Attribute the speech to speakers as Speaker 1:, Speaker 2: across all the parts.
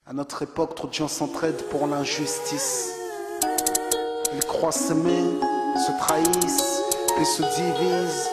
Speaker 1: À notre époque, trop de gens s'entraident pour l'injustice. Ils croient s'aimer, se trahissent, puis se divisent.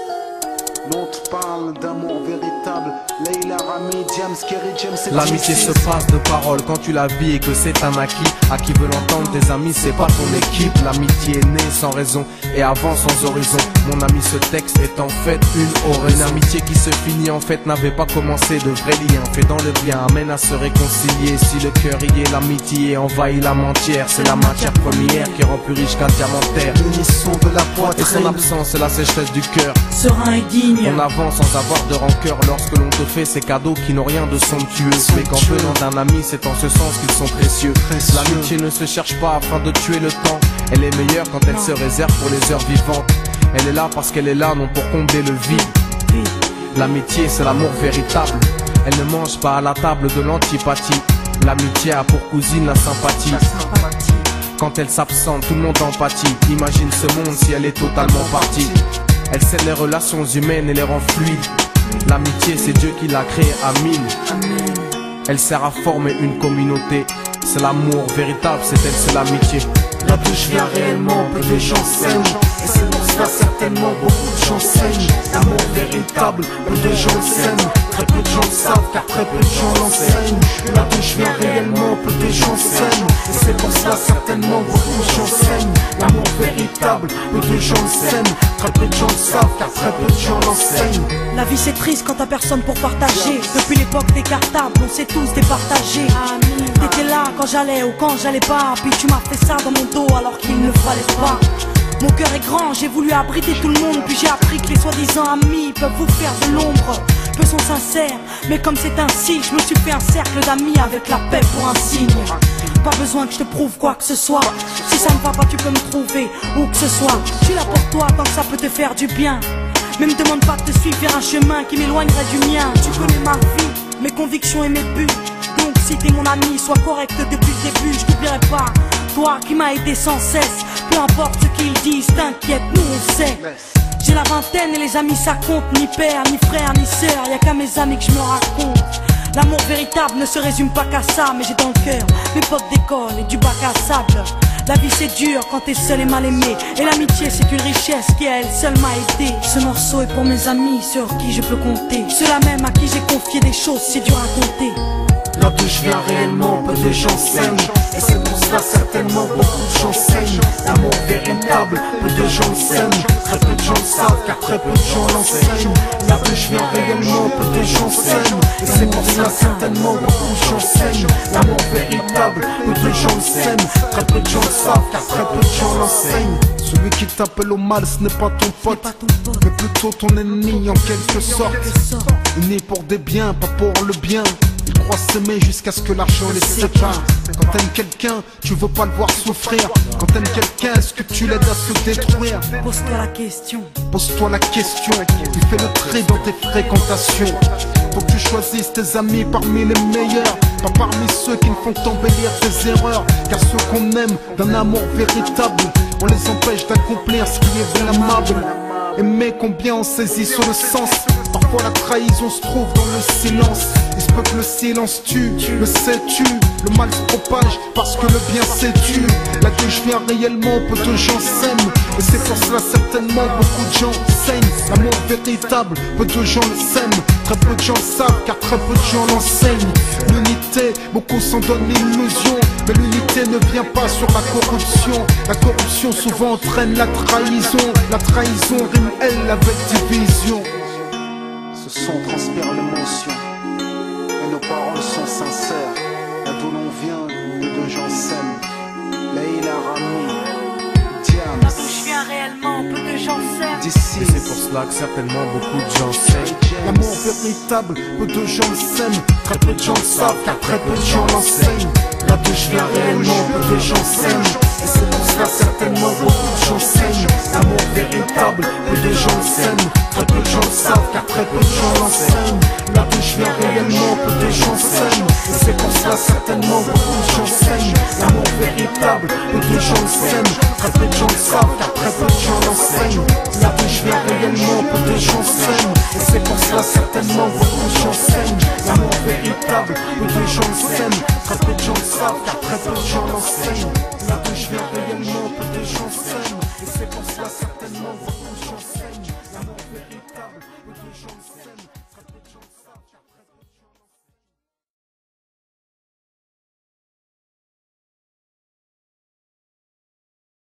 Speaker 1: Nous on te parle d'amour véritable. Leila, Rami, James, Kerry, James et
Speaker 2: l'amitié se passe de paroles quand tu la vis et que c'est un acquis. À qui veut l'entendre, tes amis, c'est pas ton équipe. L'amitié est née sans raison et avant sans horizon. Mon ami, ce texte est en fait une oraison. Une amitié qui se finit en fait n'avait pas commencé. De vrais liens fait dans le bien amène à se réconcilier. Si le cœur y est, l'amitié envahit la matière. C'est la matière première qui rend plus riche qu'un diamantaire.
Speaker 1: L'unisson de la poitrine
Speaker 2: et son absence, c'est la sécheresse du cœur.
Speaker 3: Serein et digne.
Speaker 2: On avance sans avoir de rancœur lorsque l'on te fait ces cadeaux qui n'ont rien de somptueux. Mais qu'en venant d'un ami, c'est en ce sens qu'ils sont précieux. L'amitié ne se cherche pas afin de tuer le temps. Elle est meilleure quand elle se réserve pour les heures vivantes. Elle est là parce qu'elle est là, non pour combler le vide. L'amitié, c'est l'amour véritable. Elle ne mange pas à la table de l'antipathie. L'amitié a pour cousine la sympathie. Quand elle s'absente, tout le monde empathie. Imagine ce monde si elle est totalement partie. Elle scelle les relations humaines et les rend fluides. L'amitié, c'est Dieu qui l'a créée, Amin. Elle sert à former une communauté. C'est l'amour véritable, c'est elle, c'est l'amitié.
Speaker 1: Là d'où je viens réellement, peu de gens s'aiment. Et c'est pour cela certainement beaucoup de gens saignent. L'amour véritable, peu de gens s'aiment. Très peu de gens le savent car très peu de gens l'enseignent. Là d'où je viens réellement, peu de gens s'aiment. Et c'est pour cela certainement beaucoup de gens saignent. L'amour véritable, peu de gens le s'aiment. Très peu de gens le savent car très peu de gens l'enseignent.
Speaker 3: La vie c'est triste quand t'as personne pour partager. Depuis l'époque des cartables, on s'est tous départagés. T'étais là quand j'allais ou quand j'allais pas. Puis tu m'as fait ça dans mon dos alors qu'il ne fallait pas. Mon cœur est grand, j'ai voulu abriter tout le monde. Puis j'ai appris que les soi-disant amis peuvent vous faire de l'ombre. Peu sont sincères, mais comme c'est ainsi, je me suis fait un cercle d'amis avec la paix pour un signe. Pas besoin que je te prouve quoi que ce soit. Si ça ne va pas, tu peux me trouver où que ce soit. Je suis là pour toi tant que ça peut te faire du bien. Mais me demande pas de te suivre vers un chemin qui m'éloignerait du mien. Tu connais ma vie, mes convictions et mes buts. Donc si t'es mon ami, sois correct depuis le début. Je t'oublierai pas, toi qui m'as aidé sans cesse. Peu importe ce qu'ils disent, t'inquiète, nous on sait. J'ai la vingtaine et les amis ça compte. Ni père, ni frère, ni sœur, y'a qu'à mes amis que je me raconte. L'amour véritable ne se résume pas qu'à ça. Mais j'ai dans le cœur mes potes d'école et du bac à sable. La vie c'est dur quand t'es seul et mal aimé. Et l'amitié c'est une richesse qui à elle seule m'a aidé. Ce morceau est pour mes amis sur qui je peux compter. Ceux-là même à qui j'ai confié des choses c'est dur à compter.
Speaker 1: Là d'où je viens réellement, peu de gens s'aiment. Et c'est pour cela certainement beaucoup de gens saignent. L'amour véritable, peu de gens s'aiment. Très peu de gens le savent car très peu de gens l'enseignent. Là d'où je viens réellement, peu de gens s'aiment. Et c'est pour cela certainement beaucoup de gens saignent. L'amour véritable, peu de gens le s'aiment. Très peu de gens le savent car très peu de gens l'enseignent. Celui qui t'appelle au mal ce n'est pas ton pote, mais plutôt ton ennemi en quelque sorte. Né pour des biens, pas pour le bien. Ils croient s'aimer jusqu'à ce que l'argent les sépare. Quand t'aimes quelqu'un, tu veux pas le voir souffrir. Quand t'aimes quelqu'un, est-ce que tu l'aides à se détruire?
Speaker 3: Pose-toi la question.
Speaker 1: Pose-toi la question. Tu fais le tri dans tes fréquentations. Faut que tu choisisses tes amis parmi les meilleurs, pas parmi ceux qui ne font qu'embellir tes erreurs. Car ceux qu'on aime d'un amour véritable, on les empêche d'accomplir ce qui est blâmable. Aimer combien on saisit sur le sens. Parfois la trahison se trouve dans le silence. Il se peut que le silence tue, le sais-tu. Le mal se propage parce que le bien s'étue. Là d'où je viens réellement, peu de gens s'aiment. Et c'est pour cela certainement beaucoup de gens saignent. L'amour véritable, peu de gens le s'aiment. Très peu de gens le savent car très peu de gens l'enseignent. L'unité, beaucoup s'en donnent l'illusion. Mais l'unité ne vient pas sur la corruption. La corruption souvent entraîne la trahison. La trahison rime elle avec division. Ce son transpire l'émotion et nos paroles sont sincères. Là d'où l'on vient, peu de gens s'aiment. Leila, Rami, Diams.
Speaker 3: Là d'où je viens réellement, peu de gens s'aiment.
Speaker 1: D'ici,
Speaker 2: Et c'est pour cela que certainement beaucoup de gens s'aiment.
Speaker 1: l'amour véritable, peu de gens s'aiment. Très peu de gens le savent car très peu de gens l'enseignent. Là d'où je viens réellement, peu de gens s'aiment. Et c'est pour cela certainement beaucoup de gens saignent. L'amour véritable, peu de gens le s'aiment. Très peu de gens le savent car très peu de gens l'enseignent. Là d'où je viens réellement, peu de gens s'aiment. Et c'est pour cela certainement beaucoup de gens saignent. L'amour véritable, peu de gens le s'aiment. Très peu de gens le savent car très peu de gens l'enseignent. Là d'où je viens réellement, peu de gens s'aiment. Et c'est pour cela certainement beaucoup de gens saignent. L'amour véritable, peu de gens le sèment, très peu de gens le savent, car très peu de gens l'enseignent.